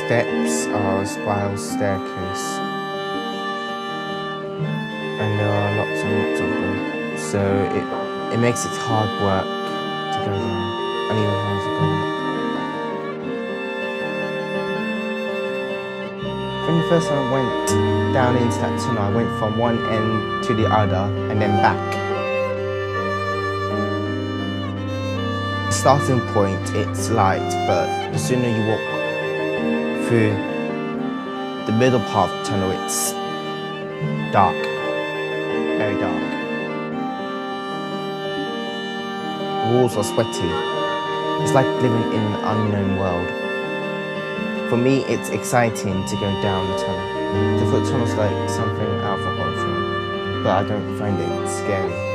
steps are a spiral staircase, and there are lots and lots of them, so it makes it hard work to go down, and even harder to go up. I think the first time I went down into that tunnel, I went from one end to the other and then back. The starting point, it's light, but the sooner you walk through the middle part of the tunnel, it's dark, very dark. The walls are sweaty. It's like living in an unknown world. For me, it's exciting to go down the tunnel. The foot tunnel's like something out of a horror film, but I don't find it scary.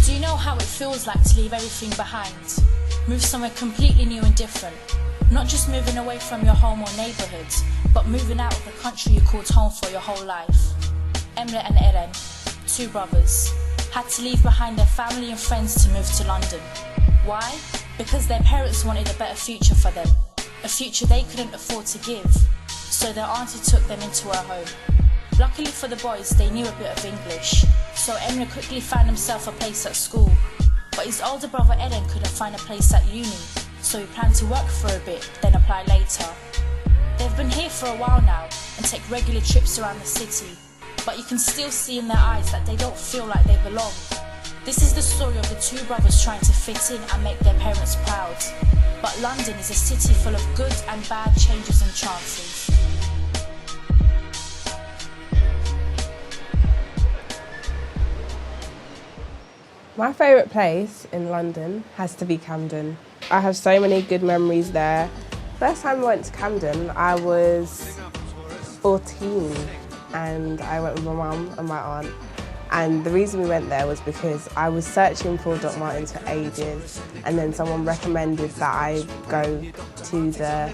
Do you know how it feels like to leave everything behind? Move somewhere completely new and different. Not just moving away from your home or neighbourhood, but moving out of the country you called home for your whole life. Emre and Eren, two brothers. had to leave behind their family and friends to move to London. Why? Because their parents wanted a better future for them, a future they couldn't afford to give, so their auntie took them into her home. Luckily for the boys, they knew a bit of English, so Emre quickly found himself a place at school. But his older brother Eden couldn't find a place at uni, so he planned to work for a bit, then apply later. They've been here for a while now and take regular trips around the city, but you can still see in their eyes that they don't feel like they belong. This is the story of the two brothers trying to fit in and make their parents proud. But London is a city full of good and bad changes and chances. My favourite place in London has to be Camden. I have so many good memories there. First time I went to Camden, I was 14 and I went with my mum and my aunt. And the reason we went there was because I was searching for Doc Martens for ages, and then someone recommended that I go to the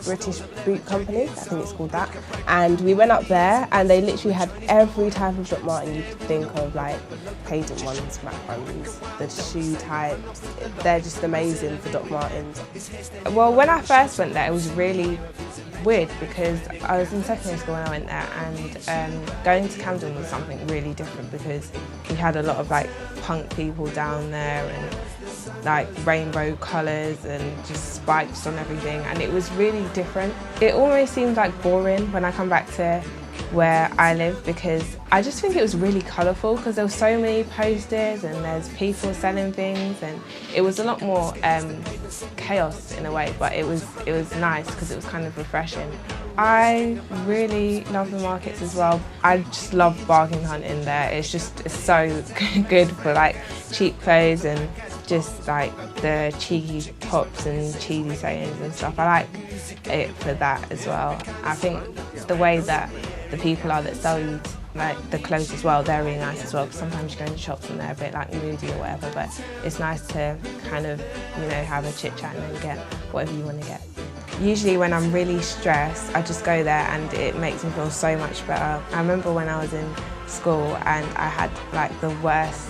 British Boot Company, I think it's called that. And we went up there and they literally had every type of Doc Marten you could think of, like patent ones, matte ones, the shoe types. They're just amazing for Doc Martens. Well, when I first went there, it was really weird because I was in secondary school when I went there, and going to Camden was something really different because we had a lot of like punk people down there and like rainbow colours and just spikes on everything, and it was really different. It almost seemed like boring when I come back to where I live because I just think it was really colourful because there were so many posters and there's people selling things, and it was a lot more chaos in a way, but it was nice because it was kind of refreshing. I really love the markets as well. I just love bargain hunting there. It's so good for like cheap clothes and just like the cheeky tops and cheesy sayings and stuff. I like it for that as well. I think the way that the people are that sell you like the clothes as well, they're really nice as well, because sometimes you go into shops and they're a bit like moody or whatever, but it's nice to kind of, you know, have a chit chat and then get whatever you want to get. Usually when I'm really stressed, I just go there and it makes me feel so much better. I remember when I was in school and I had like the worst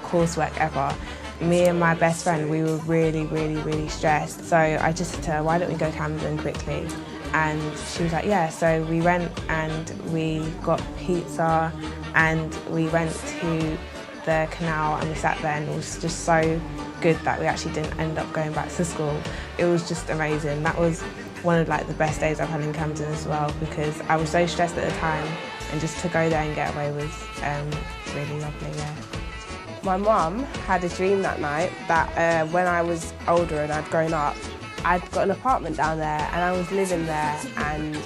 coursework ever. Me and my best friend, we were really stressed. So I just said to her, why don't we go to Camden quickly? And she was like, yeah. So we went and we got pizza and we went to the canal and we sat there, and it was just so good that we actually didn't end up going back to school. It was just amazing. That was one of like the best days I've had in Camden as well, because I was so stressed at the time, and just to go there and get away was really lovely, yeah. My mum had a dream that night that when I was older and I'd grown up, I'd got an apartment down there and I was living there and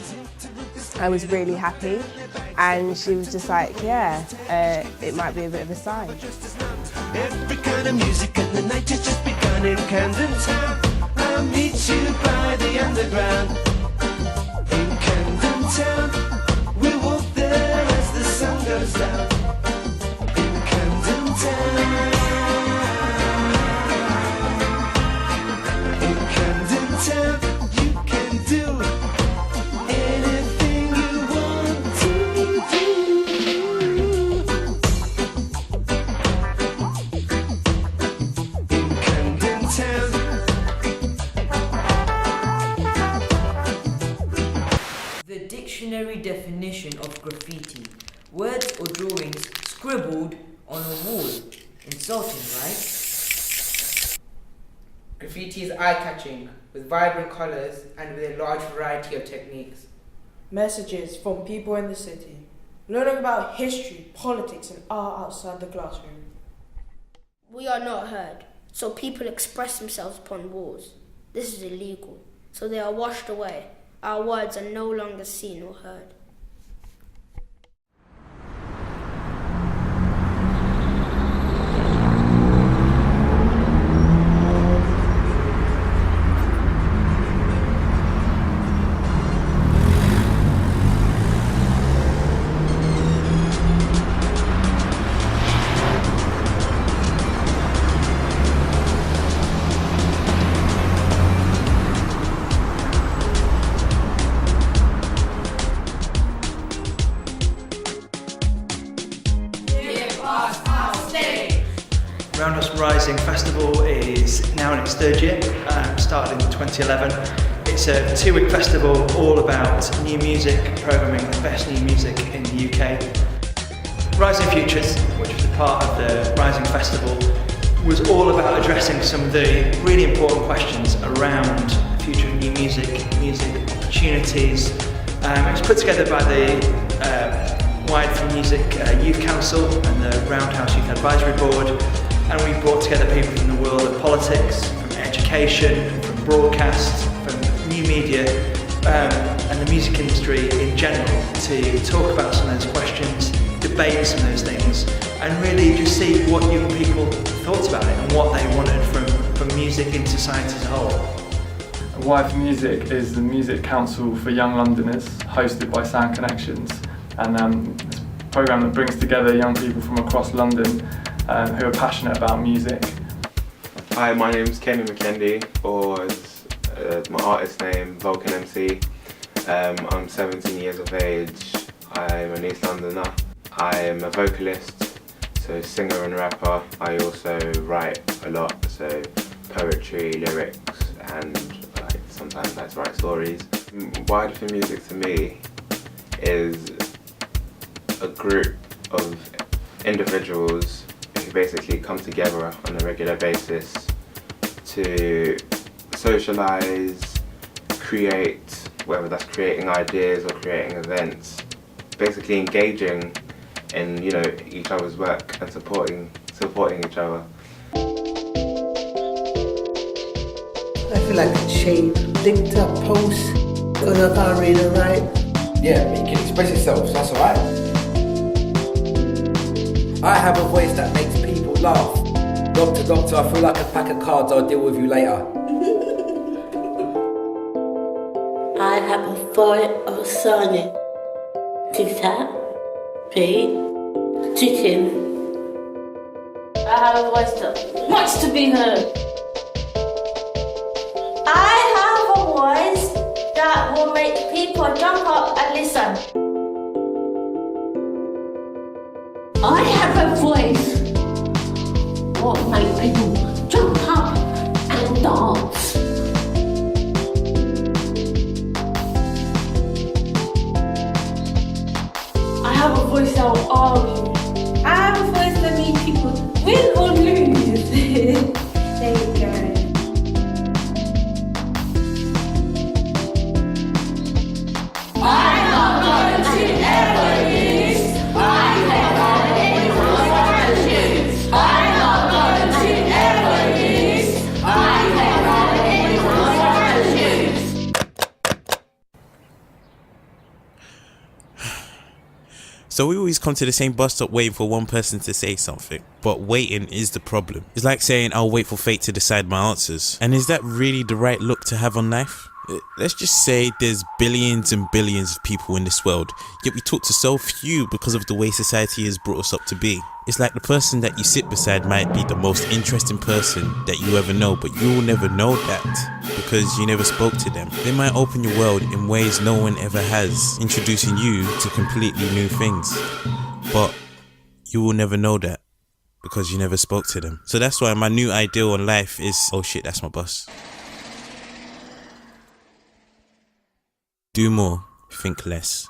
I was really happy. And she was just like, yeah, it might be a bit of a sign. Every kind of music and the night has just begun in Camden Town. I'll meet you by the underground. In Camden Town, we walk there as the sun goes down. In Camden Town. In Camden Town, you can do anything you want to do. In Camden Town. The dictionary definition of graffiti: words or drawings scribbled on a wall. Insulting, right? Graffiti is eye-catching, with vibrant colours and with a large variety of techniques. Messages from people in the city, learning about history, politics and art outside the classroom. We are not heard, so people express themselves upon walls. This is illegal, so they are washed away. Our words are no longer seen or heard. Roundhouse Rising Festival is now in its third year, started in 2011. It's a 2-week festival all about new music, programming the best new music in the UK. Rising Futures, which was a part of the Rising Festival, was all about addressing some of the really important questions around the future of new music opportunities. It was put together by the AYV Music Youth Council and the Roundhouse Youth Advisory Board, and we brought together people from the world of politics, from education, from broadcast, from new media, and the music industry in general to talk about some of those questions, debate some of those things, and really just see what young people thought about it and what they wanted from music in society as a whole. AYV Music is the music council for young Londoners, hosted by Sound Connections, and it's a programme that brings together young people from across London who are passionate about music. Hi, my name's Kenny McKendy, or as my artist name, Vulcan MC. I'm 17 years of age. I'm an East Londoner. I'm a vocalist, so singer and rapper. I also write a lot, so poetry, lyrics, and sometimes I like to write stories. AYV Music to me is a group of individuals who basically come together on a regular basis to socialise, create, whether that's creating ideas or creating events, basically engaging in each other's work and supporting each other. I feel like a chain, linked up post, because I can't read and write. Yeah, but you can express yourself, so that's alright. I have a voice that makes people laugh. Doctor, doctor, I feel like a pack of cards, I'll deal with you later. I have a voice of Sonic. Tic-tac, Pete, chicken. I have a voice that wants to be heard. I have a voice that will make people jump up and listen. I have a voice what make people jump up and dance. I have a voice that will argue. I have a voice that makes people win or lose. There you go. I'm not going to ever use my head on anyone's shoes. I'm not going to ever use my head on anyone's shoes. So we always come to the same bus stop waiting for one person to say something. But waiting is the problem. It's like saying I'll wait for fate to decide my answers. And is that really the right look to have on life? Let's just say there's billions and billions of people in this world, yet we talk to so few because of the way society has brought us up to be. It's like the person that you sit beside might be the most interesting person that you ever know, but you'll never know that because you never spoke to them. They might open your world in ways no one ever has, introducing you to completely new things, but you will never know that because you never spoke to them. So that's why my new ideal on life is, oh shit, that's my boss. Do more, think less.